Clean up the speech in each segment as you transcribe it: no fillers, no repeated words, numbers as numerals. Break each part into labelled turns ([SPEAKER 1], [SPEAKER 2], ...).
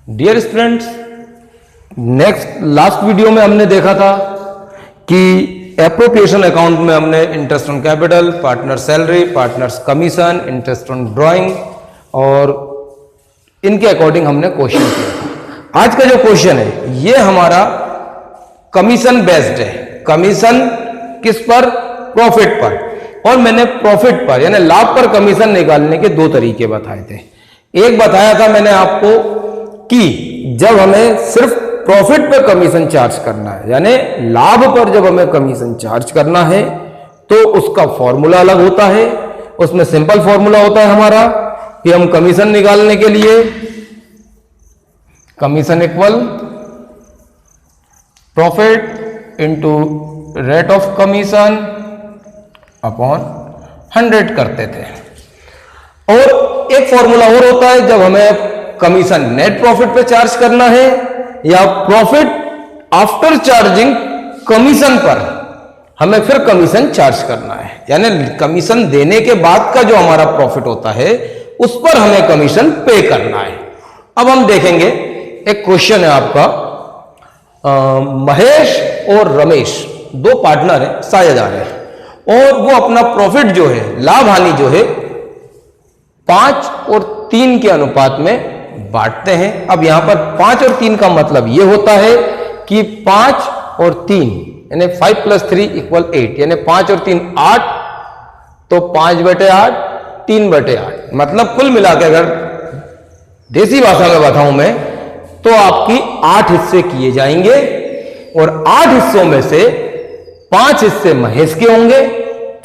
[SPEAKER 1] Dear students, last video में हमने देखा था कि एप्रोप्रिएशन अकाउंट में हमने interest on capital, partner salary, partners commission, interest on drawing और इनके अकॉर्डिंग हमने क्वेश्चन किया। आज का जो क्वेश्चन है ये हमारा कमीशन बेस्ड है। कमीशन किस पर? प्रॉफिट पर। और मैंने प्रॉफिट पर यानी लाभ पर कमीशन निकालने के दो तरीके बताए थे। एक बताया था मैंने आपको कि जब हमें सिर्फ प्रॉफिट पे कमीशन चार्ज करना है, यानी लाभ पर जब हमें कमीशन चार्ज करना है तो उसका फॉर्मूला अलग होता है। उसमें सिंपल फॉर्मूला होता है हमारा कि हम कमीशन निकालने के लिए commission equal profit into rate of commission upon 100 करते थे। और एक फॉर्मूला और होता है जब हमें कमीशन नेट प्रॉफिट पे चार्ज करना है या प्रॉफिट आफ्टर चार्जिंग कमीशन पर हमें फिर कमीशन चार्ज करना है, यानी कमीशन देने के बाद का जो हमारा प्रॉफिट होता है उस पर हमें कमीशन पे करना है। अब हम देखेंगे एक क्वेश्चन है आपका, महेश और रमेश दो पार्टनर हैं, साझेदार हैं, और वो अपना प्रॉफिट जो है, लाभ हानि जो है 5 और 3 के अनुपात में बांटते हैं। अब यहां पर 5 और 3 का मतलब यह होता है कि 5 और 3 यानी 5 + 3 = 8, यानी 5 और 3 8, तो 5/8 3/8, मतलब कुल मिला के अगर देसी भाषा में बताऊं मैं तो आपकी 8 हिस्से किए जाएंगे और 8 हिस्सों में से 5 हिस्से महेश के होंगे,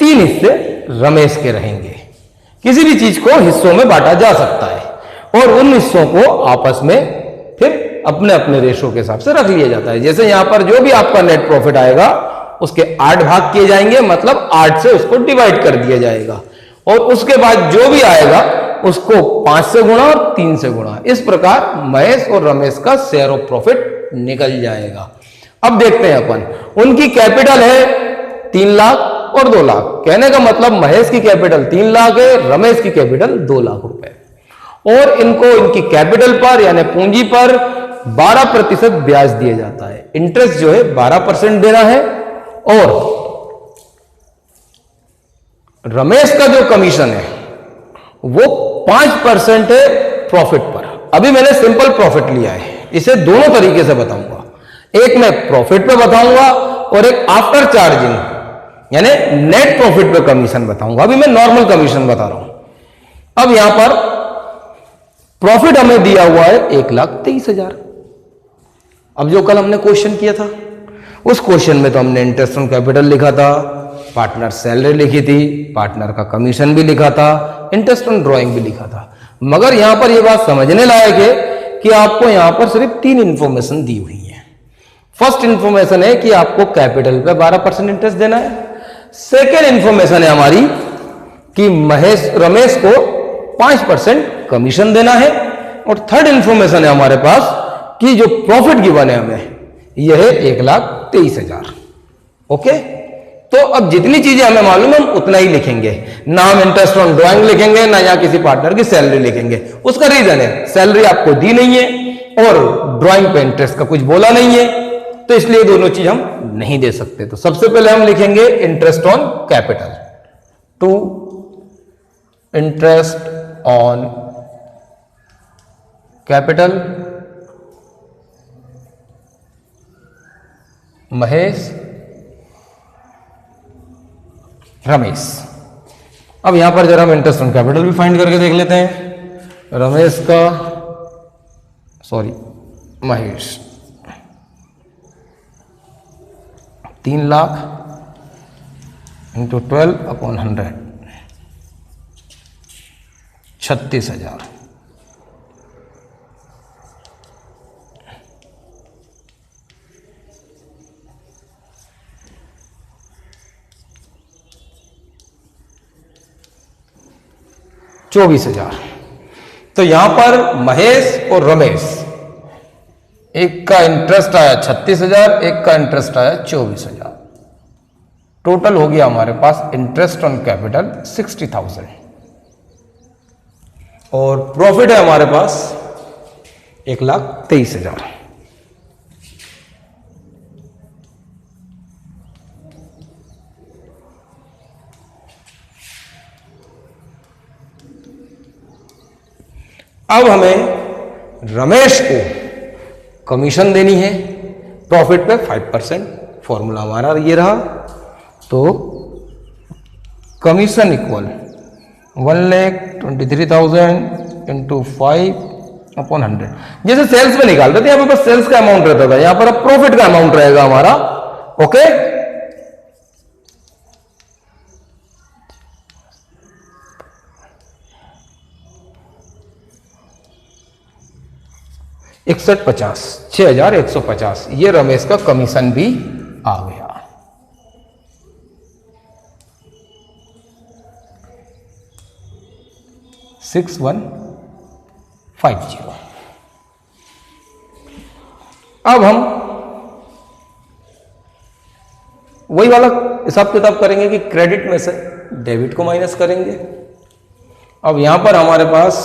[SPEAKER 1] 3 हिस्से रमेश के रहेंगे। किसी भी चीज को हिस्सों में बांटा जा सकता है और उन हिस्सों को आपस में फिर अपने अपने रेशो के हिसाब से रख लिया जाता है। जैसे यहां पर जो भी आपका नेट प्रॉफिट आएगा उसके 8 भाग किए जाएंगे, मतलब 8 से उसको डिवाइड कर दिया जाएगा, और उसके बाद जो भी आएगा उसको 5 से गुणा और 3 से गुणा। इस प्रकार महेश और रमेश का शेयर ऑफ प्रॉफिट निकल जाएगा। अब देखते हैं अपन, उनकी कैपिटल है 3 लाख और 2 लाख। कहने का मतलब महेश की कैपिटल 3 लाख है, रमेश की कैपिटल 2 लाख रुपए, और इनको इनकी कैपिटल पर यानी पूंजी पर 12% ब्याज दिया जाता है। इंटरेस्ट जो है 12% देना है, और रमेश का जो कमीशन है वो 5% है प्रॉफिट पर। अभी मैंने सिंपल प्रॉफिट लिया है, इसे दोनों तरीके से बताऊंगा। एक मैं प्रॉफिट पे बताऊंगा और एक आफ्टर चार्जिंग यानी नेट प्रॉफिट पे कमीशन बताऊंगा। अभी मैं नॉर्मल कमीशन बता रहा हूं। अब यहां पर प्रॉफिट हमें दिया हुआ है 1,23,000। अब जो कल हमने क्वेश्चन किया था उस क्वेश्चन में तो हमने इंटरेस्ट ऑन कैपिटल लिखा था, पार्टनर सैलरी लिखी थी, पार्टनर का कमीशन भी लिखा था, इंटरेस्ट ऑन ड्राइंग भी लिखा था। मगर यहां पर यह बात समझने लायक है कि आपको यहां पर सिर्फ 3 इंफॉर्मेशन दी हुई है। फर्स्ट इंफॉर्मेशन है कि आपको कैपिटल पे 12% इंटरेस्ट देना है। सेकेंड इंफॉर्मेशन है हमारी कि रमेश को 5% कमीशन देना है, और थर्ड इंफॉर्मेशन है हमारे पास कि जो प्रॉफिट गिवन है हमें यह है 1,23,000। ओके, तो अब जितनी चीजें हमें मालूम है हम उतना ही लिखेंगे, ना हम इंटरेस्ट ऑन ड्राइंग लिखेंगे ना या किसी पार्टनर की सैलरी लिखेंगे। उसका रीजन है सैलरी आपको दी नहीं है और ड्राइंग पे इंटरेस्ट का कुछ बोला नहीं है, तो इसलिए दोनों चीज हम नहीं दे सकते। तो सबसे पहले हम लिखेंगे interest on capital, to interest on capital Mahesh Ramesh. अब यहां पर जरा हम इंटरेस्ट ऑन कैपिटल भी फाइंड करके देख लेते हैं। रमेश का महेश 3 लाख इंटू 12/100 36,000। तो यहां पर महेश और रमेश, एक का इंटरेस्ट आया 36,000, एक का इंटरेस्ट आया 24,000। टोटल हो गया हमारे पास इंटरेस्ट ऑन कैपिटल 60,000, और प्रॉफिट है हमारे पास 1,23,000। अब हमें रमेश को कमीशन देनी है प्रॉफिट पे 5%। फॉर्मूला हमारा ये रहा। तो कमीशन इक्वल 1,23,000 इंटू 5/100। जैसे सेल्स में निकाल रहे थे, यहाँ पे बस सेल्स का अमाउंट रहता था, यहां पर अब प्रॉफिट का अमाउंट रहेगा हमारा। ओके, $6150, 6,150 ये रमेश का कमीशन भी आ गया। $6150। अब हम वही वाला हिसाब किताब करेंगे कि क्रेडिट में से डेबिट को माइनस करेंगे। अब यहां पर हमारे पास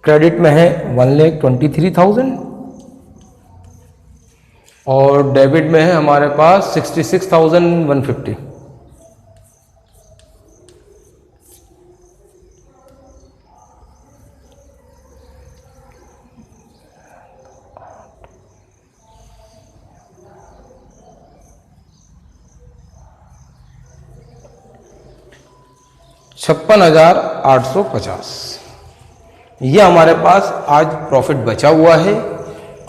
[SPEAKER 1] क्रेडिट में है 1,23,000 और डेबिट में है हमारे पास 66,150। $56,850 ये हमारे पास आज प्रॉफिट बचा हुआ है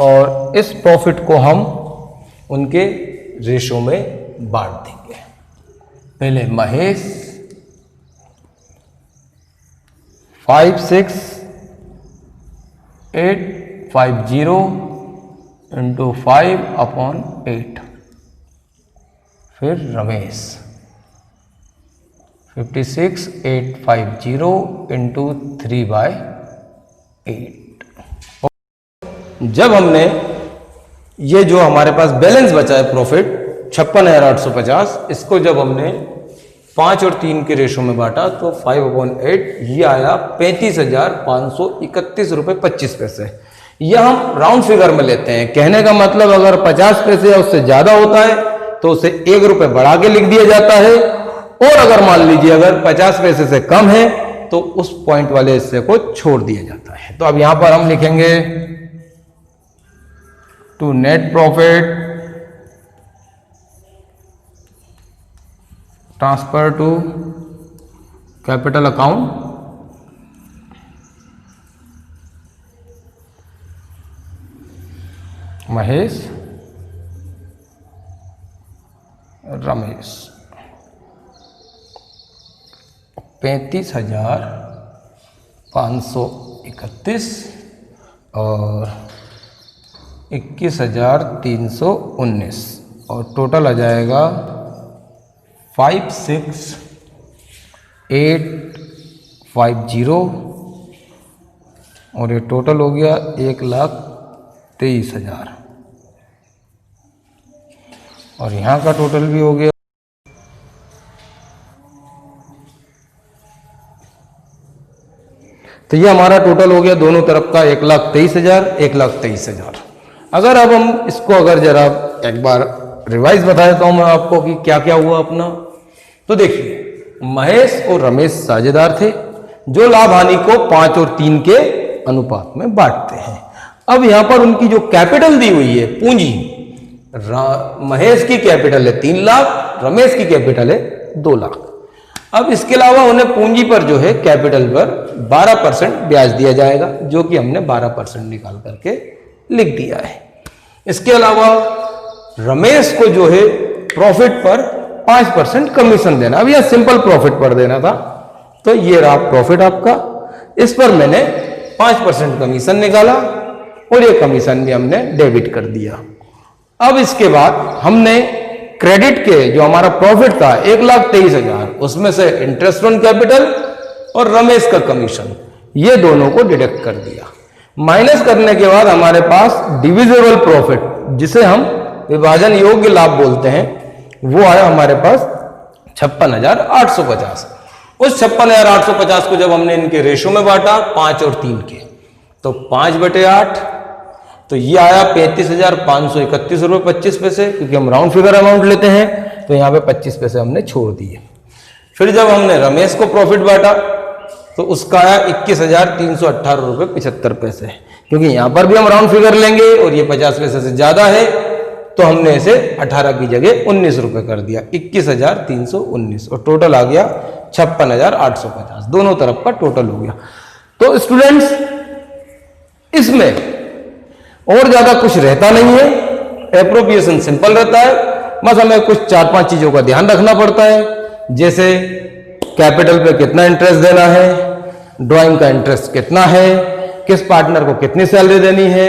[SPEAKER 1] और इस प्रॉफिट को हम उनके रेशो में बांट देंगे। पहले महेश 56,850 इंटू 5/8, फिर रमेश 56,850 इंटू 3/8। जब हमने ये जो हमारे पास बैलेंस बचा है प्रॉफिट 56,850, इसको जब हमने 5 और 3 के रेशो में बांटा तो 5/8 ये आया 35,531 रुपये 25 पैसे। यह हम राउंड फिगर में लेते हैं। कहने का मतलब अगर 50 पैसे या उससे ज्यादा होता है तो उसे 1 रुपये बढ़ा के लिख दिया जाता है, और अगर मान लीजिए अगर 50 पैसे से कम है तो उस पॉइंट वाले हिस्से को छोड़ दिया जाता है। तो अब यहां पर हम लिखेंगे to net profit transfer to capital account Mahesh Ramesh 35,531 और 21,319 और टोटल आ जाएगा 56,850 और ये टोटल हो गया 1,23,000 और यहाँ का टोटल भी हो गया तो ये हमारा टोटल हो गया दोनों तरफ का 1,23,000 1,23,000। अगर अब हम इसको अगर जरा एक बार रिवाइज बता देता हूं मैं आपको कि क्या क्या हुआ अपना। तो देखिए महेश और रमेश साझेदार थे जो लाभ हानि को 5 और 3 के अनुपात में बांटते हैं। अब यहां पर उनकी जो कैपिटल दी हुई है पूंजी, महेश की कैपिटल है 3 लाख, रमेश की कैपिटल है 2 लाख। अब इसके अलावा उन्हें पूंजी पर जो है कैपिटल पर 12% ब्याज दिया जाएगा जो कि हमने 12% निकाल करके लिख दिया है। इसके अलावा रमेश को जो है प्रॉफिट पर 5% कमीशन देना। अब यह सिंपल प्रॉफिट पर देना था तो ये रहा प्रॉफिट आपका, इस पर मैंने 5% कमीशन निकाला और ये कमीशन भी हमने डेबिट कर दिया। अब इसके बाद हमने क्रेडिट के जो हमारा प्रॉफिट था 1,23,000 उसमें से इंटरेस्ट ऑन कैपिटल और रमेश का कमीशन ये दोनों को डिडक्ट कर दिया। माइनस करने के बाद हमारे पास डिविजिबल प्रॉफिट जिसे हम विभाजन योग्य लाभ बोलते हैं वो आया हमारे पास 56,850। उस 56,850 को जब हमने इनके रेशो में बांटा 5 और 3 के तो 5/8, तो ये आया 35,531 रुपये 25 पैसे, क्योंकि हम राउंड फिगर अमाउंट लेते हैं तो यहाँ पे 25 पैसे हमने छोड़ दिए। फिर जब हमने रमेश को प्रॉफिट बांटा तो उसका आया 21,318 रुपये 75 पैसे, क्योंकि यहाँ पर भी हम राउंड फिगर लेंगे और ये 50 पैसे से ज्यादा है, तो हमने इसे 18 की जगह 19 रुपये कर दिया, 21,319, और टोटल आ गया 56,850, दोनों तरफ का टोटल हो गया। तो स्टूडेंट्स, इसमें और ज्यादा कुछ रहता नहीं है, एप्रोप्रिएशन सिंपल रहता है, बस हमें कुछ 4-5 चीजों का ध्यान रखना पड़ता है, जैसे कैपिटल पे कितना इंटरेस्ट देना है, ड्राइंग का इंटरेस्ट कितना है, किस पार्टनर को कितनी सैलरी देनी है,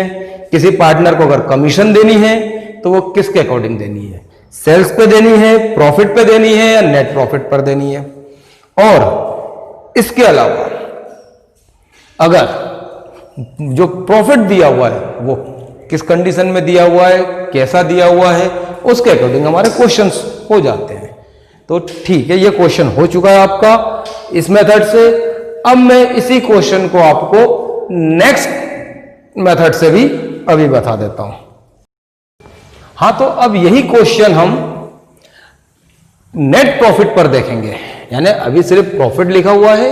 [SPEAKER 1] किसी पार्टनर को अगर कमीशन देनी है तो वो किसके अकॉर्डिंग देनी है, सेल्स पे देनी है, प्रॉफिट पे देनी है या नेट प्रॉफिट पर देनी है। और इसके अलावा अगर जो प्रॉफिट दिया हुआ है वो किस कंडीशन में दिया हुआ है, कैसा दिया हुआ है, उसके अकॉर्डिंग हमारे क्वेश्चंस हो जाते हैं। तो ठीक है, ये क्वेश्चन हो चुका है आपका इस मेथड से। अब मैं इसी क्वेश्चन को आपको नेक्स्ट मेथड से भी अभी बता देता हूं। हाँ, तो अब यही क्वेश्चन हम नेट प्रॉफिट पर देखेंगे, यानी अभी सिर्फ प्रॉफिट लिखा हुआ है,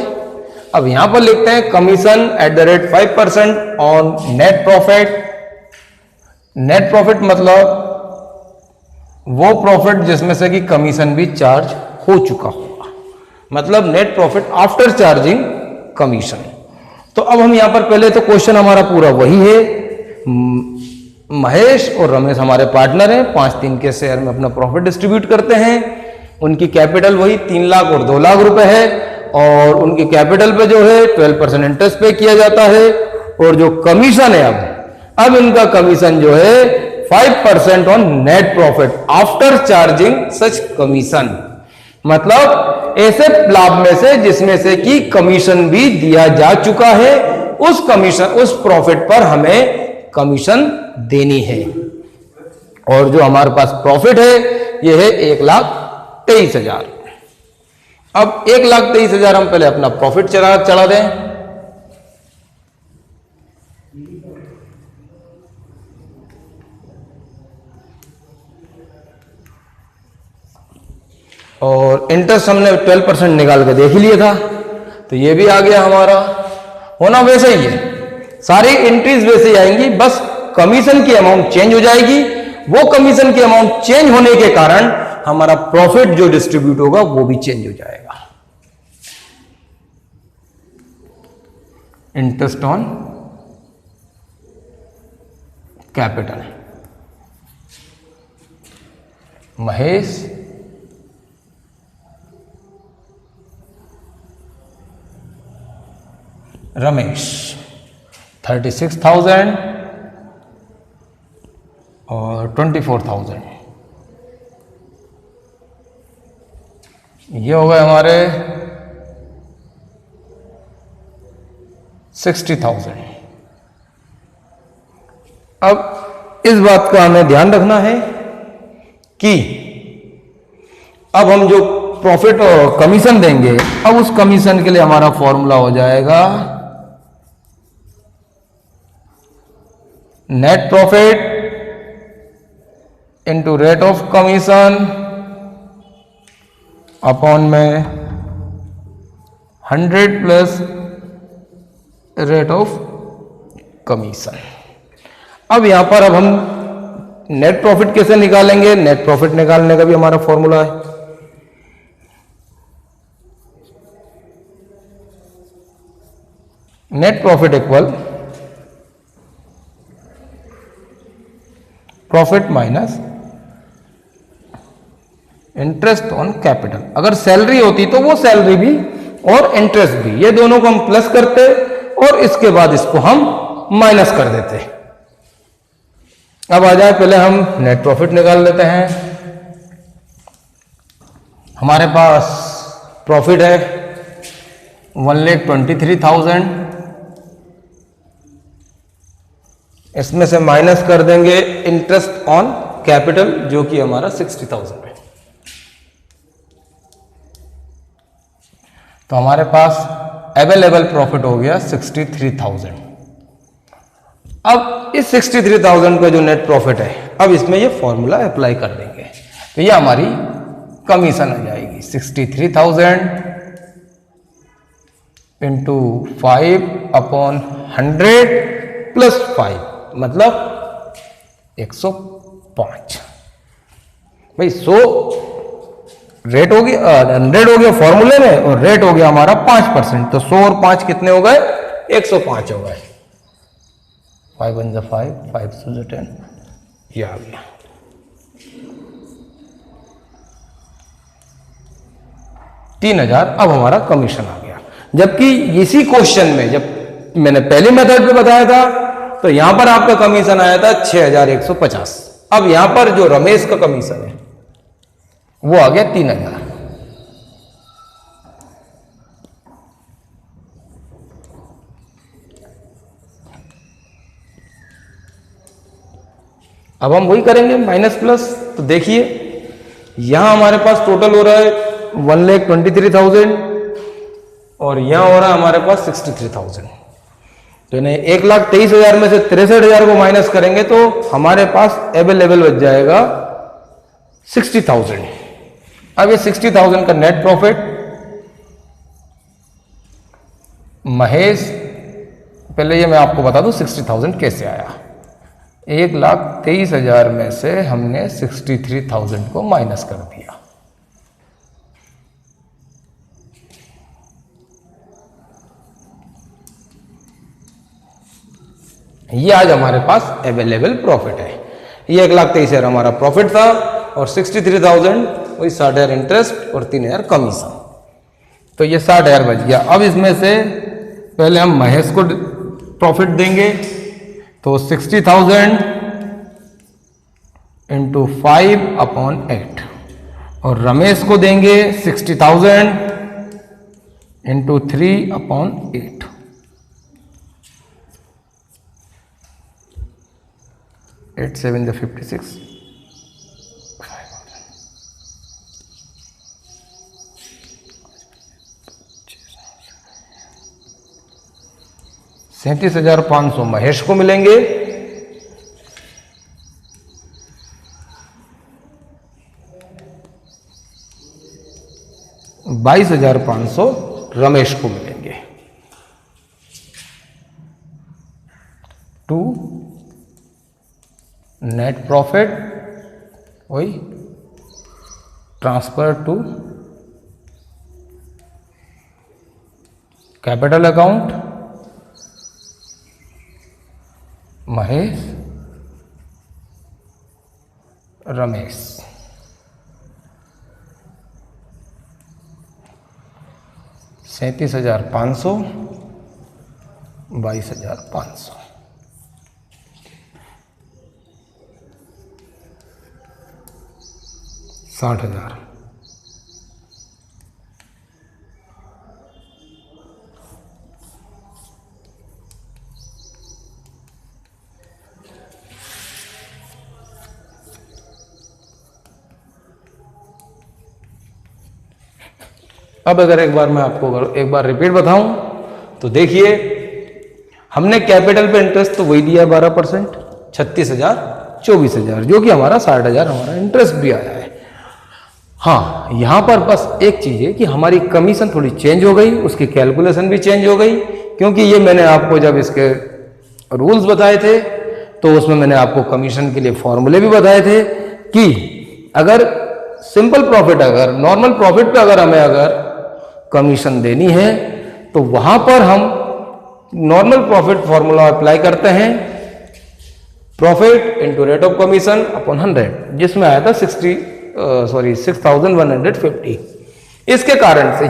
[SPEAKER 1] अब यहां पर लिखते हैं commission @ 5% on net profit. Net profit मतलब वो प्रॉफिट जिसमें से कि कमीशन भी चार्ज हो चुका होगा, मतलब net profit after charging commission. तो अब हम यहां पर पहले तो क्वेश्चन हमारा पूरा वही है, महेश और रमेश हमारे पार्टनर हैं, 5-3 के शेयर में अपना प्रॉफिट डिस्ट्रीब्यूट करते हैं, उनकी कैपिटल वही 3 लाख और 2 लाख रुपए है, और उनकी कैपिटल पे जो है 12% इंटरेस्ट पे किया जाता है, और जो कमीशन है अब इनका कमीशन जो है 5% on net profit after charging such commission, मतलब ऐसे लाभ में से जिसमें से कि कमीशन भी दिया जा चुका है, उस कमीशन, उस प्रॉफिट पर हमें कमीशन देनी है। और जो हमारे पास प्रॉफिट है ये है 1,23,000। अब 1,23,000 हम पहले अपना प्रॉफिट चढ़ा दें। और इंटरेस्ट हमने 12% निकाल के देख ही लिया था, तो ये भी आ गया हमारा। होना वैसे ही है, सारी एंट्रीज वैसे ही आएंगी, बस कमीशन की अमाउंट चेंज हो जाएगी। वो कमीशन की अमाउंट चेंज होने के कारण हमारा प्रॉफिट जो डिस्ट्रीब्यूट होगा वो भी चेंज हो जाएगा। Interest on capital, Mahesh Ramesh 36,000 और 24,000, ये हो गए हमारे 60,000। अब इस बात का हमें ध्यान रखना है कि अब हम जो प्रॉफिट और कमीशन देंगे, अब उस कमीशन के लिए हमारा फॉर्मूला हो जाएगा net profit into rate of commission upon में 100 प्लस रेट ऑफ कमीशन। अब यहां पर अब हम नेट प्रॉफिट कैसे निकालेंगे, नेट प्रॉफिट निकालने का भी हमारा फॉर्मूला है। Net profit equal profit minus interest on capital. अगर सैलरी होती तो वो सैलरी भी और इंटरेस्ट भी, ये दोनों को हम प्लस करते और इसके बाद इसको हम माइनस कर देते। अब आ जाए, पहले हम नेट प्रॉफिट निकाल लेते हैं। हमारे पास प्रॉफिट है 1,23,000, इसमें से माइनस कर देंगे इंटरेस्ट ऑन कैपिटल जो कि हमारा 60,000 है। तो हमारे पास अवेलेबल प्रॉफिट हो गया 63,000। अब इस 63,000 का जो नेट प्रॉफिट है, अब इसमें ये फॉर्मूला अप्लाई कर देंगे तो ये हमारी कमीशन आ जाएगी 63,000 इंटू 5/100 प्लस 5 मतलब 105। भाई 100 रेट हो गया, 100 हो गया फॉर्मूले में और रेट हो गया हमारा 5%, तो 100 और 5 कितने हो गए? 105 हो गए। 5 1 5, 5 2 10, ये आ गया। $3,000 अब हमारा कमीशन आ गया। जबकि इसी क्वेश्चन में जब मैंने पहले मेथड पे बताया था तो यहां पर आपका कमीशन आया था 6,150। अब यहां पर जो रमेश का कमीशन है वो आ गया 3,000। अब हम वही करेंगे माइनस प्लस। तो देखिए यहां हमारे पास टोटल हो रहा है 1,23,000 और यहां हो रहा है हमारे पास 63,000। तो इन्हें 1,23,000 में से 63,000 को माइनस करेंगे तो हमारे पास अवेलेबल बच जाएगा 60,000। अब ये 60,000 का नेट प्रॉफिट महेश, पहले ये मैं आपको बता दूं 60,000 कैसे आया। 1,23,000 में से हमने 63,000 को माइनस कर दिया। ये आज हमारे पास अवेलेबल प्रॉफिट है। ये 1,23,000 हमारा प्रॉफिट था और 63,000 वही 60,000 इंटरेस्ट और 3,000 कमीशन, तो ये 60,000 बच गया। अब इसमें से पहले हम महेश को प्रॉफिट देंगे तो 60,000 इंटू 5/8 और रमेश को देंगे 60,000 इंटू 3/8। 8 7 56। 37,500 महेश को मिलेंगे, 22,500 रमेश को मिलेंगे। 2 नेट प्रॉफिट वही transfer to capital account Mahesh Ramesh. 37,500 22,500। $60,000। अब अगर एक बार मैं आपको एक बार रिपीट बताऊं तो देखिए हमने कैपिटल पे इंटरेस्ट तो वही दिया है 12%, 36,000 24,000, जो कि हमारा 60,000 हमारा इंटरेस्ट भी आया है। हाँ, यहां पर बस एक चीज है कि हमारी कमीशन थोड़ी चेंज हो गई, उसकी कैलकुलेशन भी चेंज हो गई, क्योंकि ये मैंने आपको जब इसके रूल्स बताए थे तो उसमें मैंने आपको कमीशन के लिए फॉर्मूले भी बताए थे कि अगर सिंपल प्रॉफिट, अगर नॉर्मल प्रॉफिट पे अगर हमें कमीशन देनी है तो वहां पर हम नॉर्मल प्रॉफिट फॉर्मूला अप्लाई करते हैं, profit into rate of commission upon 100, जिसमें आया था 6,150। इसके कारण से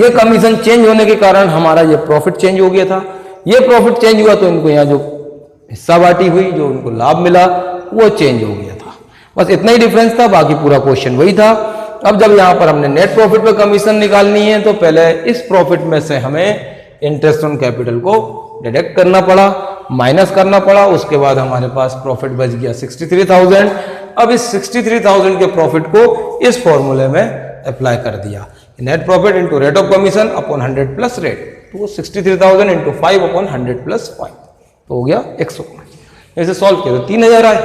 [SPEAKER 1] ये कमीशन चेंज होने के कारण हमारा ये प्रॉफिट चेंज हो गया था। ये प्रॉफिट चेंज हुआ तो इनको यहाँ जो हिस्सा बांटी हुई, जो उनको लाभ मिला, वो चेंज हो गया था। बस इतना ही डिफरेंस था, बाकी पूरा क्वेश्चन वही था। अब जब यहां पर हमने नेट प्रॉफिट पे कमीशन निकालनी है तो पहले इस प्रॉफिट में से हमें इंटरेस्ट ऑन कैपिटल को डिडक्ट करना पड़ा, माइनस करना पड़ा। उसके बाद हमारे पास प्रॉफिट बच गया 63,000। अब इस 63,000 के प्रॉफिट को इस फॉर्मूले में अप्लाई कर दिया, net profit into rate of commission upon 100 plus rate, तो 63,000 इंटू 5/100 प्लस 5, तो हो गया 105। ऐसे सॉल्व किया तो 3000 आए,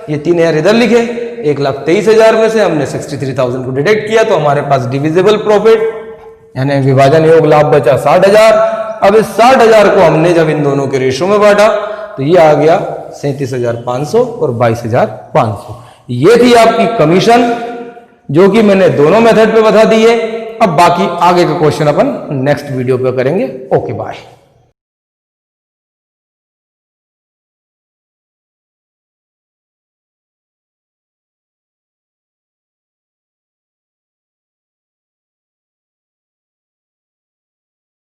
[SPEAKER 1] ये 3000 इधर लिखे, 1,23,000 में से हमने 63,000 को डिडक्ट किया, तो हमारे पास डिविजिबल प्रॉफिट यानी विभाजन योग लाभ बचा 60,000। अब इस 60,000 को हमने जब इन दोनों के रेशो में बांटा तो ये आ गया 37,500 और 22,500। ये थी आपकी कमीशन, जो कि मैंने दोनों मेथड पे बता दी है। अब बाकी आगे का क्वेश्चन अपन नेक्स्ट वीडियो पे करेंगे। Okay bye.